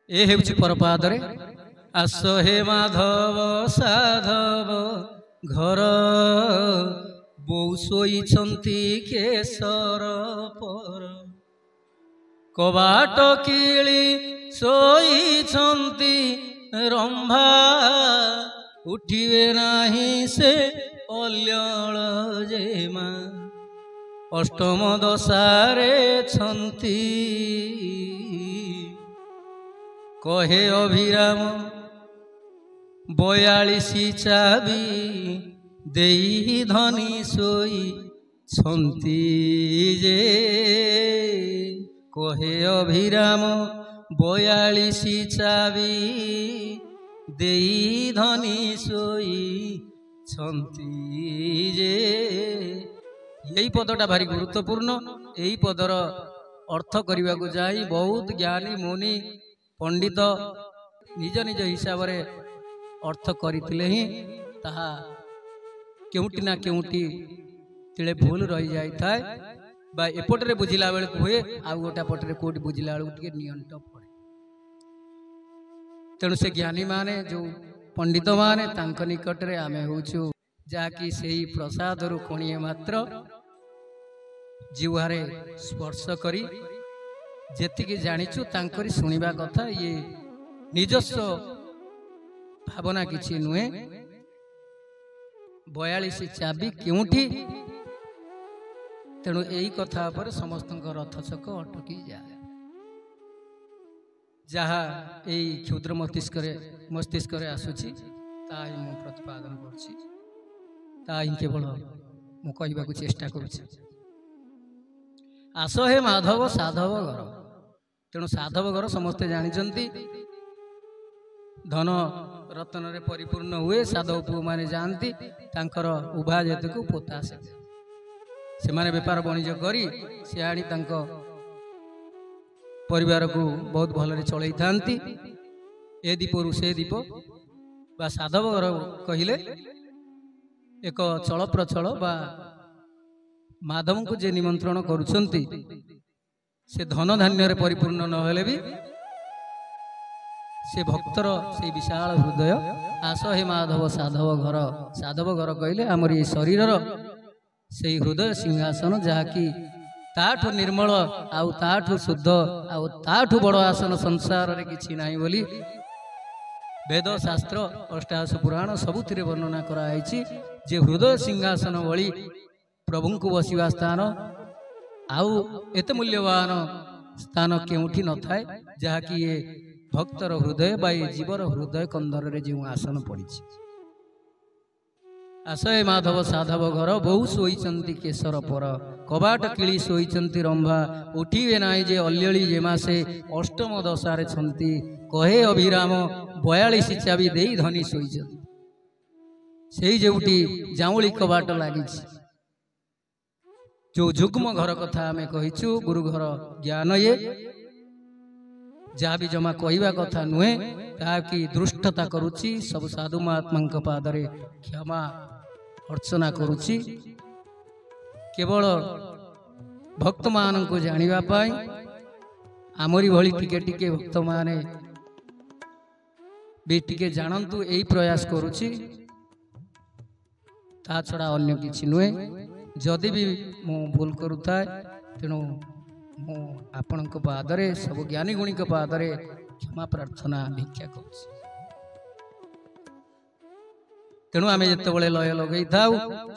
ए हेउछि परपादरे आस हे माधव साधव घर बौ शोइछन्ति केशर पर कबाट किली शोइछन्ति रंभा उठिबे नाही से अल्यळ जेमा अष्टम दशारे छन्ति कहे अभिराम 42 चाबी देई धनी सोई छन्ति जे कहे अभिराम 42 चाबी देई धनी सोई छन्ति जे। यही पदटा भारी गुरुत्वपूर्ण। यही पदर अर्थ करने को जाई बहुत ज्ञानी मुनि पंडित निज निज हिसाब से अर्थ करते ही ताहा केउटी ना केउटी तिले भूल रही जाए था बा एपटे बुझिला बेल हुए आ गोटा पटे कोटी बुझिला बेल नियंट पड़े। तेणु से ज्ञानी माने जो पंडित माने तांक निकट रे आमे होचु जाकि सेही प्रसाद रु कोणिए मात्र जीवारे स्पर्श करी जेतिकी जानिचु तांकरी सुनिबा कथा ये निजस्व भावना किछि नुहे। 42 चाबी केउठी तेणु यही कथा पर समस्त रथ चक अटकी जाए जहाँ यही क्षुद्र मस्तिष्क आसूची ताही मु प्रतिपादन करछि ताही केवल मु कहबा को चेष्टा करुछि। आस हे माधव साधव घर तेणु साधव घर समस्ते जानिचंती धन रत्न रे परिपूर्ण हुए साधव पु माने जानती तांकर उभा जेतु पोता से माने व्यापार वाणिज्य करी से आनी तांको परिवार को बहुत भलरे चलई थांती ए दीपरु से दीप बा साधव घर कहिले एक चल प्रचल बा माधव को जे निमंत्रण करुछंती से धन धान्य रे परिपूर्ण न हेले भी से भक्तर से विशाल हृदय आस हे माधव साधव घर कहले आमर ये शरीर से हृदय सिंहासन जहाँकि ताठु निर्मल आउ ताठु शुद्ध आउ ताठु बड़ आसन संसार रे किछि नाही बोली वेद शास्त्र अष्टादश पुराण सबुथिरे वर्णना कराई जे हृदय सिंहासन भली प्रभु को बसवा स्थान आउ एत मूल्यवान स्थान केउठी न थाए जहाँकि ये भक्तर हृदय बा जीवर हृदय कंदर रे जो आसन पड़ी। आशय माधव साधव घर बहु शोइचंती केशर पर कबाट किली शोइचंती रंभा उठिबे नाई जे अल्यली जेमासे अष्टम दशारे छंती कहे अभिराम 42 चाबी देई धनी शोइचंती सेही जेउटी जाउली कबाट लागिछि जो जुग्म घर कथा आमे कहिछु गुरु घर ज्ञान ये जहाँ भी जमा कहवा कथा नुहे ताकि दृष्टता करुछि सब साधु महात्मा पादरे क्षमा अर्चना करुछि केवल भक्त मान को जानिबा पाई आमरी भली टिके टिके भक्त माने भी टिके जानंतु यही प्रयास करुछि ता छड़ा अन्य किछि नुहे। जदि भी मु भूल करुଥାଏ तेणु मु आपण पादरे सब ज्ञानी गुणी पादरे क्षमा प्रार्थना भिक्षा करुछि। तेणु आम जिते लय लगे था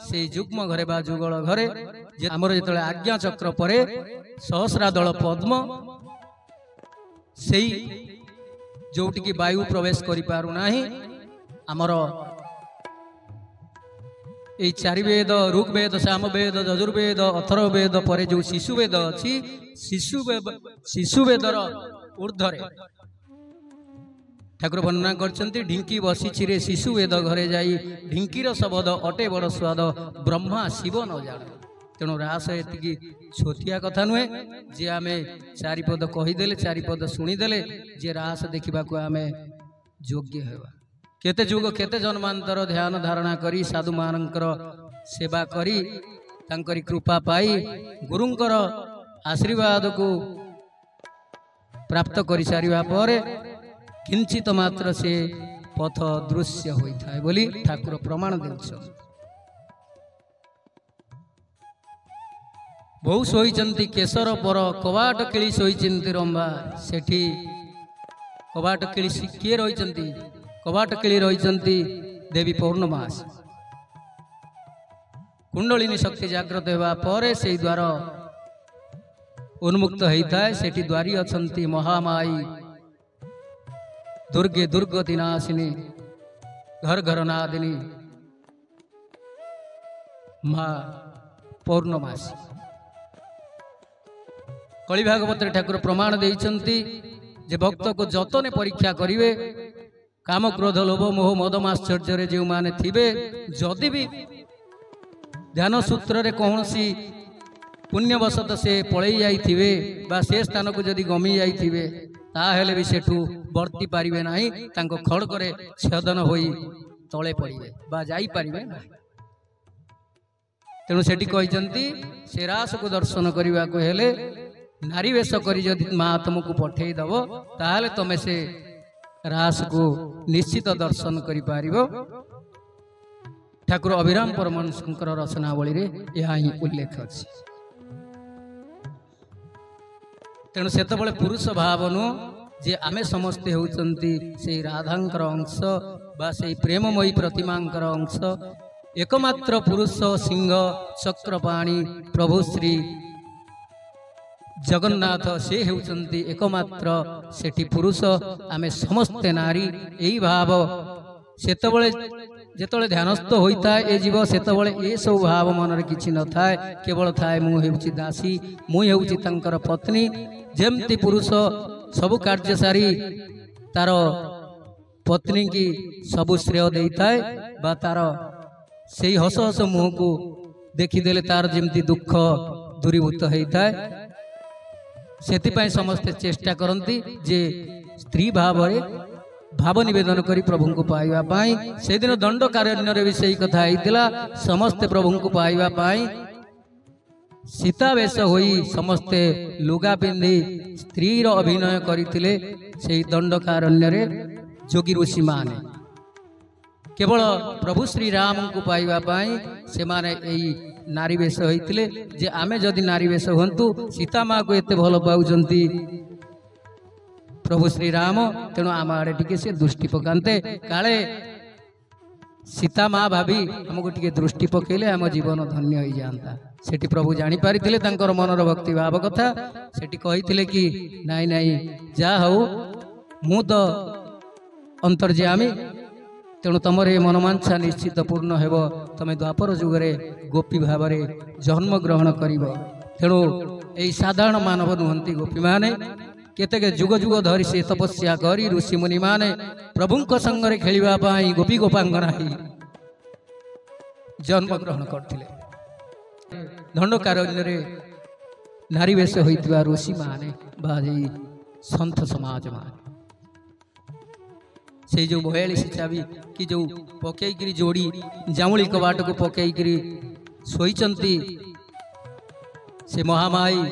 से जुग्म घरे बा जुगल घरे आमर जो आज्ञा चक्र परे सहस्रा दल पद्म से जोटिकी वायु प्रवेश करि पारु नाही आमर ये चारि वेद ऋग वेद साम वेद यजुर्वेद अथर्व वेद पर जो शिशु वेद अच्छी शिशु वेदर ऊर्धरे ठाकुर वर्णना करछंती ढिंकी बसी रे शिशु वेद घरे जाई ढिंकीर शब्द अटे बड़ स्वाद ब्रह्मा शिव न जान। तेणु रास एतिकी छोटिया कथा नुहे जे आमे चारिपद कहीदेले चारिपद शुणीदेले जे रास देखा आमे योग्य हेबा केते जुग केते जन्मांतर ध्यान धारणा करी साधु मानकर सेवा करी तांकरी कृपा पाई गुरुंकर आशीर्वाद को प्राप्त कर सारिबा पर किंचित मात्र से पथ दृश्य होता है बोली ठाकुर प्रमाण देउछन। बहु शोइचंती केशर पर कवाट किली शोइचंती रंबा सेठी कवाट किली किए रहिचंती कवाट किली रहिचंती देवी पौर्णमास। कुंडलिनी शक्ति जागृत होगा पर से द्वार उन्मुक्त होता है। सेठी द्वारी अछंती महामाई दुर्गे दुर्गति नाशिनी घर घर नादिनी माँ पौर्णमासी। कलि भागवत ठाकुर प्रमाण देइछंती जे भक्त को जतने परीक्षा करिवे काम क्रोध लोभ मोह मद माश्चर्य जो माने थिबे जदि भी ध्यान सूत्र रे कौनसी पुण्यवशत से पलई जाइथिबे बा से स्थान को जदि गमी जाइथिबे ताहेले भी सेठू वर्ती पारिबे नाही तांको खड़करे छेदन होई तळे पड़िबे बा जाई पारिबे नाही। तेणु सेठी कहिचंती से रास को दर्शन करने को हेले नारी वेश करी जदि माँ तुमको पठेई दब ताहले तमे से रास को निश्चित दर्शन करि पारिबो। ठाकुर अभिराम परमहंसकर रचनावली रे यह ही उल्लेख अछि। तेणु सेतबळे पुरुष भावनु जे आमे समस्ते होउचंती से राधांकर अंश बा से प्रेममयी प्रतिमांकर अंश एकमात्र पुरुष सिंह चक्रपाणी प्रभु श्री जगन्नाथ से होउचंती एकमात्र सेठी पुरुष आमे समस्ते नारी। यही भाव सेतबळे जेतबळे ध्यानस्थ होता है ए जीव सेतबळे ए सब भाव मनरे किछि न थाए केवल थाए मु हेउची दासी मु हेउची तंकर पत्नी। जेमती पुरुष सबु कार्य सारी तार पत्नी की सबु श्रेय देता है बा तार से हस हस मुह को देखीदेले तार जेमती दुख दूरीभूत होता है। सेतिपाई समस्ते चेष्टा करती जे स्त्री भाव भाव निवेदन करी प्रभु को पाइबा पाई। से दिन दंड कारण्य भी सही कथा होइतिला समस्ते प्रभु को पाइबा पाई सीता वेश होई समस्ते लुगा पिंधि स्त्री अभिनय करथिले। से दंड कारण्य रे जोगी ऋषि माने केवल प्रभु श्री राम को पाइबा पाई से माने एई नारी वेश होइतिले जे आमे जदि नारी वेश हंतु सीता माँ को एते भल पाउचंती प्रभु श्री राम तेणु आम आड़े टिके से दृष्टि पकाते काले सीता माँ भाभी हमको टिके दृष्टि पकेले आम जीवन धन्य हो जाता। सेठी प्रभु जानी पारिथिले तांकर मनर भक्ति भाव कथा सेठी कहिथिले कि नाई नाई जा हऊ मु तो अंतर्यामी तेणु तुमर ये मनमांछा निश्चित पूर्ण हेब तमे द्वापर जुगरे गोपी भाव जन्म ग्रहण करिब। तेणु यही साधारण मानव नुहंती गोपी माने केतेक जुग जुग धरी से तपस्या करी ऋषि मुनि माने प्रभु संगरे खेलिबा पाई गोपी गोपांगना ही जन्म ग्रहण करथिले। दंडकारण्य रे नारी वेश होइतिबा ऋषि माने बाजी संत समाज माने से जो 42 चाबी कि जो पकईकरी जोड़ी जामुली कबाट को पकईकरी शोइचंती से महामाई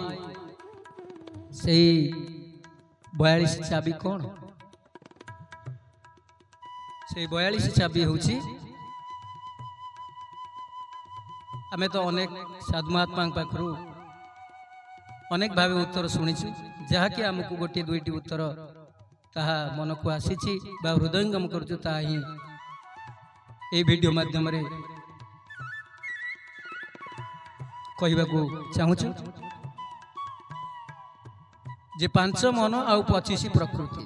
से 42 चाबी कौन से 42 चाबी होची आमे तो अनेक साधु महात्मा पाखरु अनेक भाव उत्तर शुणीचु जहाँकि आमको गोटे दुईटी उत्तर ताहा मन को आसी हृदयंगम करुचु ताहा ही ए वीडियो माध्यम रे कहबा को चाहूचु जे 5 मन आउ 25 प्रकृति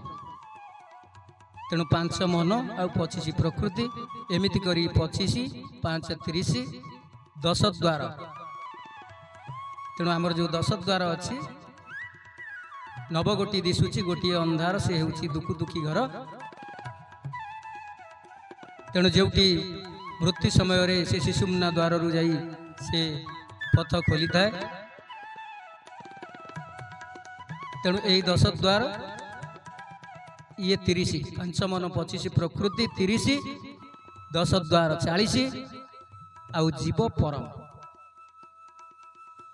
तेणु 5 मन आउ 25 प्रकृति एमिति करी 25 5 30 10 द्वार तेणु आमर जो 10 द्वार अच्छी नवगोटी दिशुची गोटे अंधार से होउची दुखु दुखी घर तेणु जोटी मृत्यु समय रे से शिशुमना द्वार रु जाई से पथ खोली थाए तेणु यही 10 द्वार ये 30 5 मन 25 प्रकृति 30 10 द्वार 40 आउ जीव परम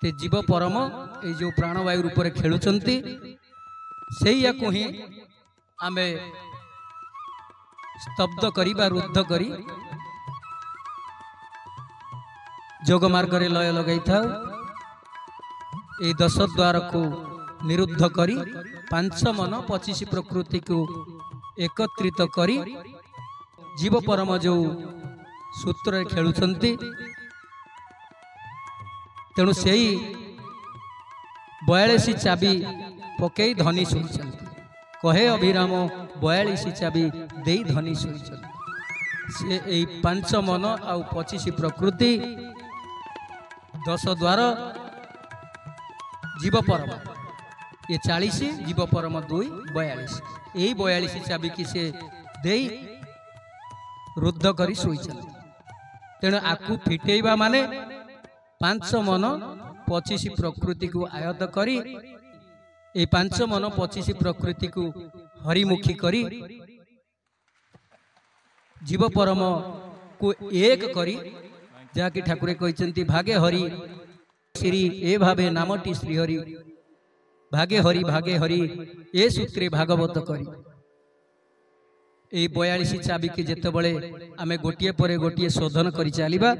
ते जीव परम ये जो प्राणवायु रूप में खेलुचंती से ही आमे स्तब्ध करी बा रुद्ध करी जोग मार्ग रे लय लगाई था ए 10 द्वार को निरुद्ध करी 5 मन 25 प्रकृति को एकत्रित करी जीव परम जो सूत्र खेलुंट तेणु से 42 चाबी पकई धनी शोई कहे अभिराम 42 चाबी दे धनी शोई से 5 मन आ 25 प्रकृति 10 द्वार जीव परम ये 40 जीव परम 2 42 यही 42 चाबी की से दे रुद्ध करी शोई तेणु आकु फिटेबा माने 5 मन 25 प्रकृति को आयत करी ए 5 मन 25 प्रकृति को हरिमुखी करी जीव परम को एक करी जहाँकि ठाकुर कहते भागे हरि श्री ए भावे नामटी श्रीहरि भागे हरि ए सूत्रे भागवत करी ए 42 चाबी के जेतेबळे आमे गोटिए परे गोटिए शोधन करी चलिबा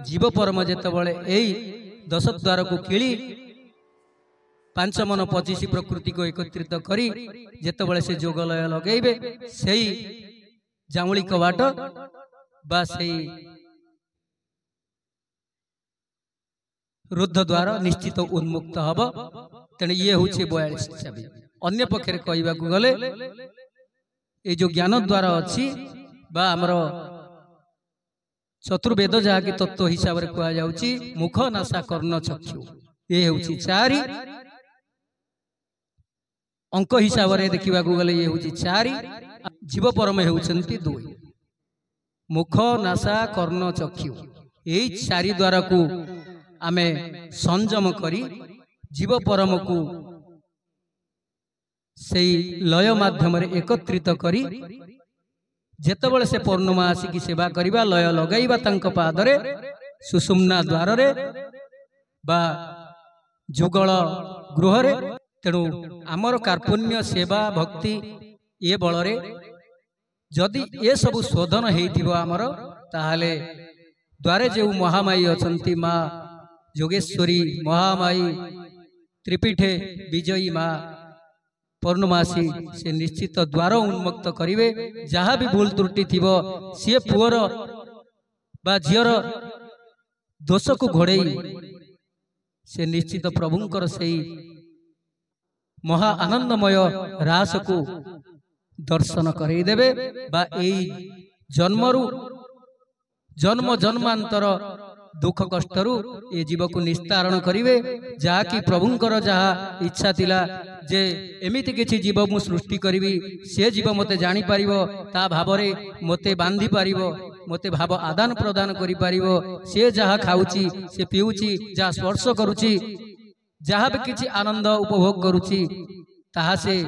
जीव परम जेतेबळे एई 10 द्वार को किली 5 मन 25 प्रकृति को एकत्रित करी जेतेबळे से जोगलय लगेबे सेई जामुली कवाट बा सेई रुद्ध द्वार निश्चित उन्मुक्त हब तेणे ये होचे 42 चाबी अन्य पक्षरे कहबा को गले ये जो ज्ञान द्वारा अच्छी बा आमर चतुर्वेद जहाँकि तत्व हिसाब से कहुच्छी मुख नासा कर्ण चक्षु ये हूँ 4 अंक हिसाब से देखा गले ये हूँ 4 जीव परम होती 2 मुख नासा कर्ण चक्षु यही 4 द्वारा को आमे संयम करी जीव परम को से लय माध्यम एकत्रित करी जेतेबळे से पूर्णिमा आसिकी सेवा करिबा लय लगाइबा तांको पादरे सुषुम्ना द्वार रे बा जुगल गृह रे तेणु आमर कार्पुण्य सेवा भक्ति ये बल रे जदि ये सब शोधन हेइथिबो आमर ताहाले द्वारे जो महामाई अछंती माँ जोगेश्वरी महामाई त्रिपीठे विजयी माँ पूर्णमासी से निश्चित द्वार उन्मुक्त करिवे जहाँ भी भूल त्रुटि थी सी पुअर बा झीर दोष को घोड़ई से निश्चित प्रभुंकर से महा आनंदमय रास को दर्शन करईदेवे बा जन्मरु जन्म जन्मांतर दुख कष्टरू ये जीव को निस्तारण करिवे जहाँकि प्रभुंकर जहाँ इच्छा थिला जे एमिति किछि जीव मु सृष्टि करिवी से जीव मते जानी पारिबो ता भावरे मते बांधी पारिबो मते भाव आदान प्रदान करि पारिबो से जहाँ खाउची से पिउची जहाँ स्पर्श करूची जहाँ भी किछि आनंद उपभोग करूची ताहा से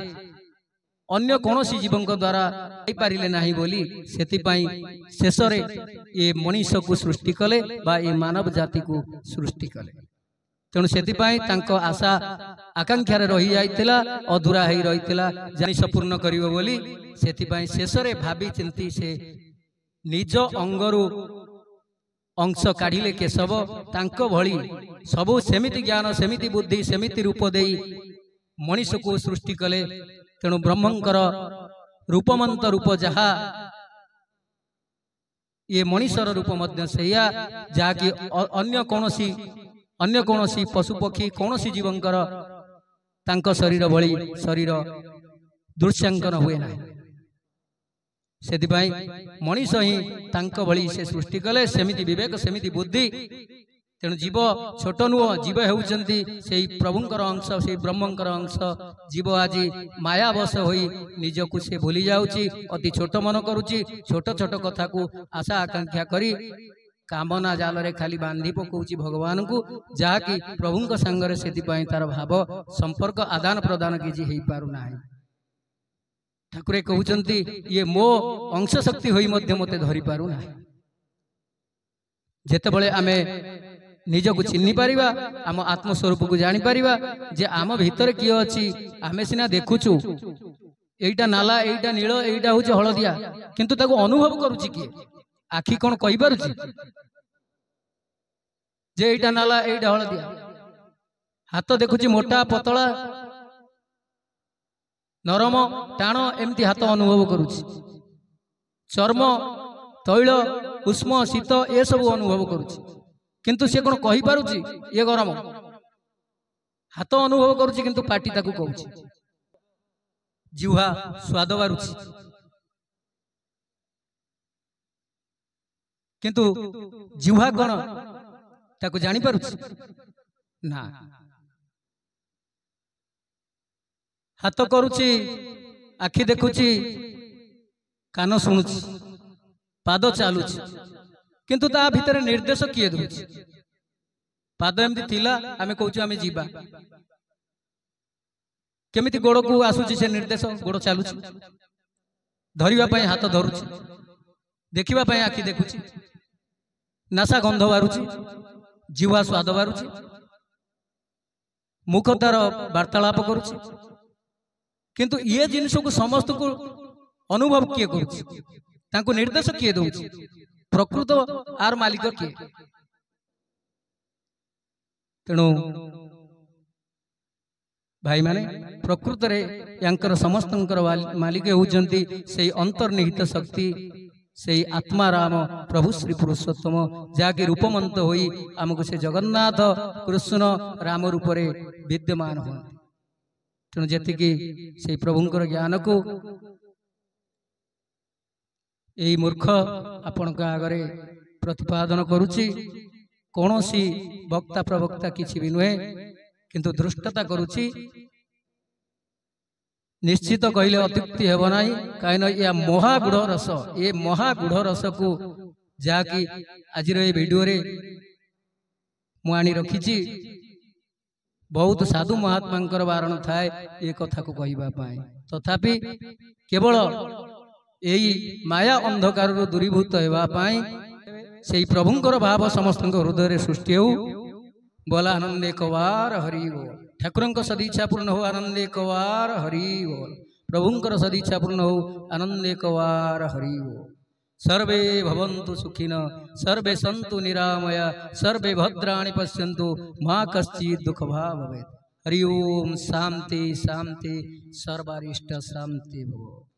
अन्य कौनसी जीवों द्वारा पारिले नाही बोली सेतिपाई शेषरे ये मनीष को सृष्टि कले बा ये मानव जाति को सृष्टि कले तेणु सेतिपाई तांको आशा आकांक्षा रे रही जाइतिला अधूरा हेई रहितिला जानि संपूर्ण करिवो बोली सेतिपाई शेषरे भाबी चिंती से निज अंगरु अंश काढ़िले केशव तांको भली सबु सेमिति ज्ञान सेमिति बुद्धि सेमिति रूप देई मनीष को सृष्टि कले तेणु ब्रह्मंकर रूपमंत रूप जहा ये मनीषर रूप मध्य सैया जहाँकि अन्य कौनसी पशु पक्षी कौनसी जीवंकर तांको शरीर भली शरीर दृश्यांकन हुए ना सेतिपाई मनीष ही तांको भली से सृष्टि कले सेमिति विवेक सेमिति बुद्धि तेणु जीव छोट नुह जीव होउचंती से प्रभुंकर अंश से ब्रह्मंकर अंश जीव आज मायावश होई निजकु से भूली जाउची अति छोट मन करुची छोट छोट कथा को आशा आकांक्षा करी कामना जाल रे खाली बांधी पकाउची भगवान को जहाँकि प्रभुंक संगरे सेतिपाई तार भाव संपर्क आदान प्रदान किछि हेई पारु नाही ठाकुरे कहउचंती ये मो अंश शक्ति होई मध्य मते धरि पारु नाही जेतेबळे आमे निजको चिन्हि पारिबा आम आत्मस्वरूप को जानी पारिबा जे आम भीतर किए अछि आमे सिना देखुछु एईटा नाला एईटा नील एईटा हूँ हलदिया किंतु ताको अनुभव करुची किए आखि कौन कहि पारुची जे एईटा नाला एईटा हलदिया हाथ देखुची मोटा पतला नरम टाण एमती हाथ अनुभव करुची चर्म तैल उष्म शीत ए सब अनुभव करुची किंतु से कौन कहि पारुची ये गरम हाथ अनुभव करुची किंतु पाटी ताकू कहूची जिह्वा स्वाद बारुची किंतु जिह्वा कौन ताकू जानी पारुची ना हाथ करुची आखि देखुची कान शुणुची पाद चालुची किंतु ता भितर निर्देश किए दूची पाद एमती थिला आमे कहूछु आमे जीवा केमिति गोड़ को आसुची से निर्देश गोड़ चालुची धरिबा पई हाथ धरुची देखिबा पई आखि देखुची नासा गंध बारुची जीवा स्वाद बारुची मुख तार वार्तालाप करुची किंतु ये जिनिस को समस्त को अनुभव किए करुची तांको निर्देश किए दउची प्रकृत आर मालिक किए तेणु भाई माने प्रकृत रे यांकर समस्तंकर मालिक होउचंती सेई अंतर्निहित शक्ति सेई आत्मा राम प्रभु श्री पुरुषोत्तम जाके रूपमंत होई हमको से जगन्नाथ कृष्ण राम रूप रे विद्यमान होती तेणु जेतिकी सेई प्रभुंकर ज्ञान को यही मूर्ख आपण आगरे प्रतिपादन करुची कौनसी वक्ता प्रवक्ता किसी भी नुहे किंतु दृष्टता करुची निश्चित कहले अत्युक्ति हेब ना कहीं या महागुढ़ रस ये महागुढ़ रस को जहाँकि आज वीडियो रे मुआणी रखी बहुत साधु महात्मा बारण थाए ये कथा को कहवाई तथापि केवल यही माया अंधकार दूरीभूत होगापाई से प्रभुंकर भाव समस्त हृदय सृष्टि हो बोला आनंद एक बार हरि बोल ठाकुर सदीच्छा पूर्ण हो आनंद एक बार हरि बोल प्रभुंकर सदीच्छा पूर्ण हो आनंद एक बार हरि बोल सर्वे भवन्तु सुखिन सर्वे सन्तु निरामय सर्वे भद्राणि पश्यन्तु मा कश्चित् दुःख भाग् भवेत् हरि ओम शांति शांति सर्वारिष्ट शांति भव।